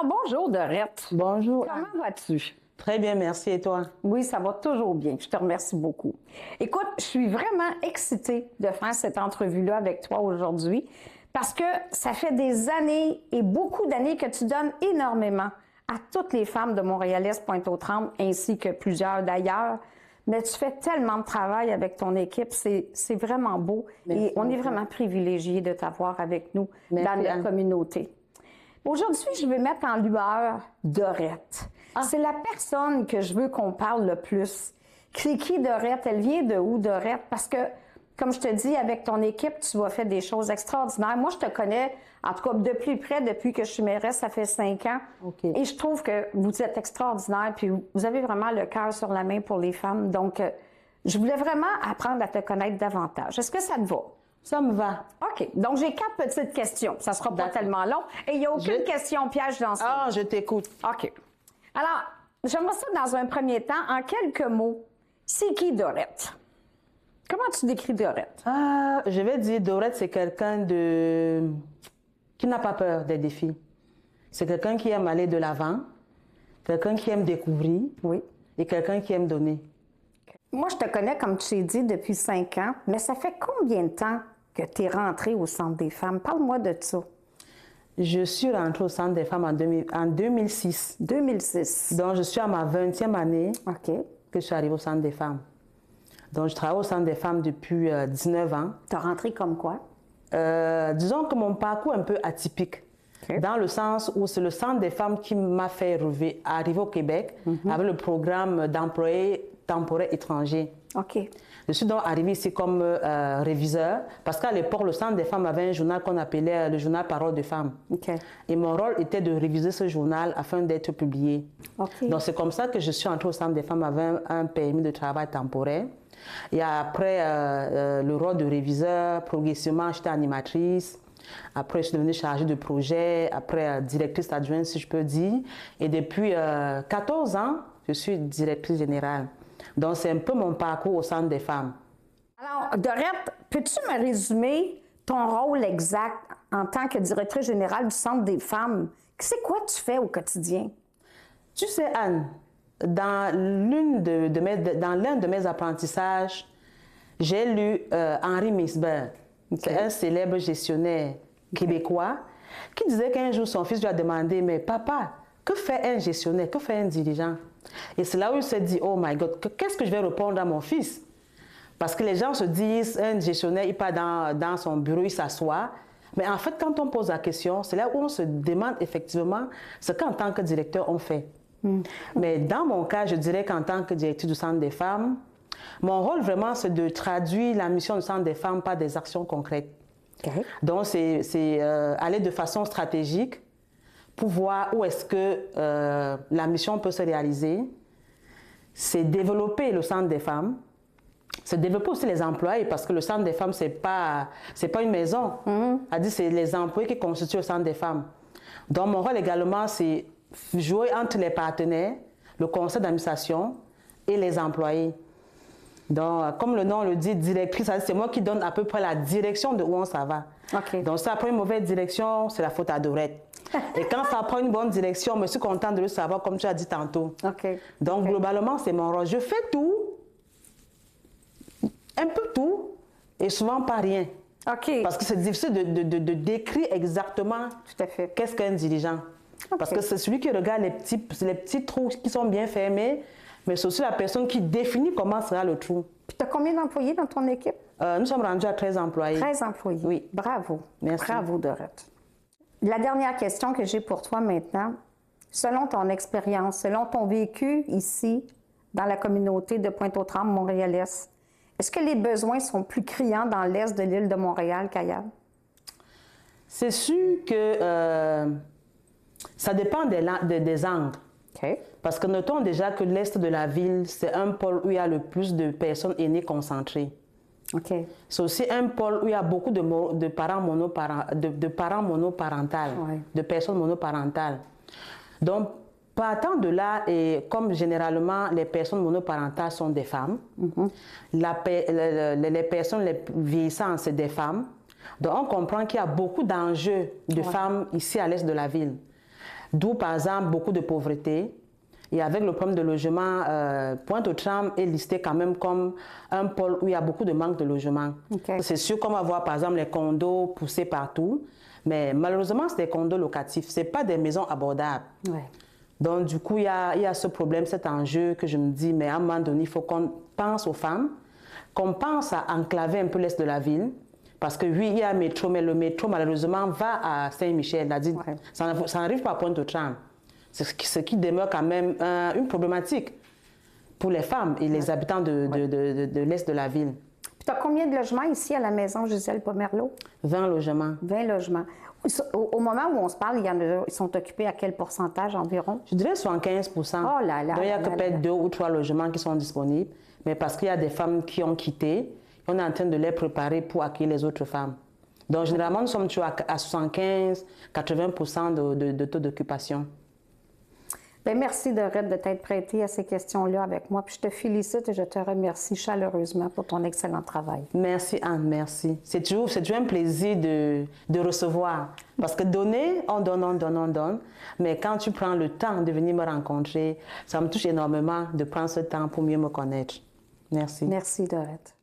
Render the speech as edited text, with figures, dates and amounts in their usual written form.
Alors, bonjour Dorette. Bonjour. Comment vas-tu? Très bien, merci. Et toi? Oui, ça va toujours bien. Je te remercie beaucoup. Écoute, je suis vraiment excitée de faire cette entrevue-là avec toi aujourd'hui parce que ça fait des années et beaucoup d'années que tu donnes énormément à toutes les femmes de Montréal-Est, Pointe-aux-Trembles, ainsi que plusieurs d'ailleurs. Mais tu fais tellement de travail avec ton équipe, c'est vraiment beau. Merci et on est beaucoup. vraiment privilégiés de t'avoir avec nous Merci, dans notre Anne. communauté. Aujourd'hui, je vais mettre en lueur Dorette. C'est la personne que je veux qu'on parle le plus. C'est qui Dorette? Elle vient de où, Dorette? Parce que, comme je te dis, avec ton équipe, tu as fait des choses extraordinaires. Moi, je te connais, en tout cas, de plus près, depuis que je suis mairesse, ça fait 5 ans. OK. Et je trouve que vous êtes extraordinaire, puis vous avez vraiment le cœur sur la main pour les femmes. Donc, je voulais vraiment apprendre à te connaître davantage. Est-ce que ça te va? Ça me va. OK. Donc, j'ai 4 petites questions. Ça sera pas tellement long. Et il n'y a aucune question piège dans ça. Ah, je t'écoute. OK. Alors, j'aimerais ça dans un premier temps, en quelques mots, c'est qui Dorette? Comment tu décris Dorette? Ah, je vais dire, Dorette, c'est quelqu'un qui n'a pas peur des défis. C'est quelqu'un qui aime aller de l'avant, quelqu'un qui aime découvrir Oui. et quelqu'un qui aime donner. Moi, je te connais, comme tu l'as dit, depuis 5 ans, mais ça fait combien de temps que tu es rentrée au Centre des femmes? Parle-moi de ça. Je suis rentrée au Centre des femmes en 2006. 2006. Donc, je suis à ma 20e année OK. que je suis arrivée au Centre des femmes. Donc, je travaille au Centre des femmes depuis 19 ans. Tu as rentré comme quoi? Disons que mon parcours est un peu atypique. OK. Dans le sens où c'est le Centre des femmes qui m'a fait arriver au Québec avec le programme d'employés temporaires étrangers. OK. Je suis donc arrivée ici comme réviseur parce qu'à l'époque, le Centre des femmes avait un journal qu'on appelait le journal Parole de femmes. OK. Et mon rôle était de réviser ce journal afin d'être publié. OK. Donc c'est comme ça que je suis entrée au Centre des femmes avec un permis de travail temporaire. Et après le rôle de réviseur, progressivement, j'étais animatrice. Après, je suis devenue chargée de projet. Après, directrice adjointe, si je peux dire. Et depuis 14 ans, je suis directrice générale. Donc, c'est un peu mon parcours au Centre des femmes. Alors, Dorette, peux-tu me résumer ton rôle exact en tant que directrice générale du Centre des femmes? C'est quoi tu fais au quotidien? Tu sais, Anne, dans l'un de mes apprentissages, j'ai lu Henri Misbert. C'est un célèbre gestionnaire québécois qui disait qu'un jour, son fils lui a demandé « Mais papa, que fait un gestionnaire? Que fait un dirigeant? » Et c'est là où il s'est dit « Oh my God, qu'est-ce que je vais répondre à mon fils? » Parce que les gens se disent « Un gestionnaire, il part dans son bureau, il s'assoit. » Mais en fait, quand on pose la question, c'est là où on se demande effectivement ce qu'en tant que directeur, on fait. Mais dans mon cas, je dirais qu'en tant que directrice du Centre des femmes, mon rôle vraiment, c'est de traduire la mission du Centre des femmes par des actions concrètes. OK. Donc, c'est aller de façon stratégique pour voir où est-ce que la mission peut se réaliser. C'est développer le Centre des femmes. C'est développer aussi les employés parce que le Centre des femmes, c'est pas une maison. C'est les employés qui constituent le Centre des femmes. Donc, mon rôle également, c'est jouer entre les partenaires, le conseil d'administration et les employés. Donc, comme le nom le dit, directrice, c'est moi qui donne à peu près la direction de où on s'en va. OK. Donc, ça prend une mauvaise direction, c'est la faute à Dorette. Et quand ça prend une bonne direction, je suis contente de le savoir, comme tu as dit tantôt. OK. Donc, globalement, c'est mon rôle. Je fais tout, un peu tout, et souvent pas rien. OK. Parce que c'est difficile de décrire exactement Tout à fait. qu'est-ce qu'un dirigeant. Parce que c'est celui qui regarde les petits trous qui sont bien fermés, mais c'est aussi la personne qui définit comment sera le trou. Puis tu as combien d'employés dans ton équipe? Nous sommes rendus à 13 employés. 13 employés. Oui. Bravo. Merci. Bravo, Dorette. La dernière question que j'ai pour toi maintenant, selon ton expérience, selon ton vécu ici, dans la communauté de Pointe-aux-Trembles, Montréal-Est, est-ce que les besoins sont plus criants dans l'est de l'île de Montréal qu'ailleurs? C'est sûr que ça dépend des angles. OK. Parce que notons déjà que l'est de la ville, c'est un pôle où il y a le plus de personnes aînées concentrées. OK. C'est aussi un pôle où il y a beaucoup de parents monoparentales, Ouais. de personnes monoparentales. Donc, partant de là, et comme généralement les personnes monoparentales sont des femmes, les personnes les vieillissantes, c'est des femmes. Donc, on comprend qu'il y a beaucoup d'enjeux de femmes ici à l'est de la ville. D'où, par exemple, beaucoup de pauvreté. Et avec le problème de logement, Pointe-aux-Trembles est listé quand même comme un pôle où il y a beaucoup de manque de logement. Okay. C'est sûr qu'on va voir, par exemple, les condos poussés partout, mais malheureusement, c'est des condos locatifs. Ce n'est pas des maisons abordables. Ouais. Donc, du coup, il y a ce problème, cet enjeu que je me dis, mais à un moment donné, il faut qu'on pense aux femmes, qu'on pense à enclaver un peu l'est de la ville. Parce que oui, il y a un métro, mais le métro, malheureusement, va à Saint-Michel. Ouais. Ça n'arrive pas à Pointe-aux-Trembles. Ce qui demeure quand même une problématique pour les femmes et les habitants de l'est de la ville. Puis tu as combien de logements ici à la maison Gisèle Pomerleau? 20 logements. 20 logements. Au moment où on se parle, ils sont occupés à quel pourcentage environ? Je dirais 75 %. Oh là là! Donc il y a peut-être 2 ou 3 logements qui sont disponibles, mais parce qu'il y a des femmes qui ont quitté, on est en train de les préparer pour accueillir les autres femmes. Donc généralement, nous sommes toujours à 75-80 % de taux d'occupation. Bien, merci Dorette de t'être prêtée à ces questions-là avec moi. Puis je te félicite et je te remercie chaleureusement pour ton excellent travail. Merci Anne, merci. C'est toujours un plaisir de recevoir. Parce que donner, on donne, on donne, on donne. Mais quand tu prends le temps de venir me rencontrer, ça me touche énormément de prendre ce temps pour mieux me connaître. Merci. Merci Dorette.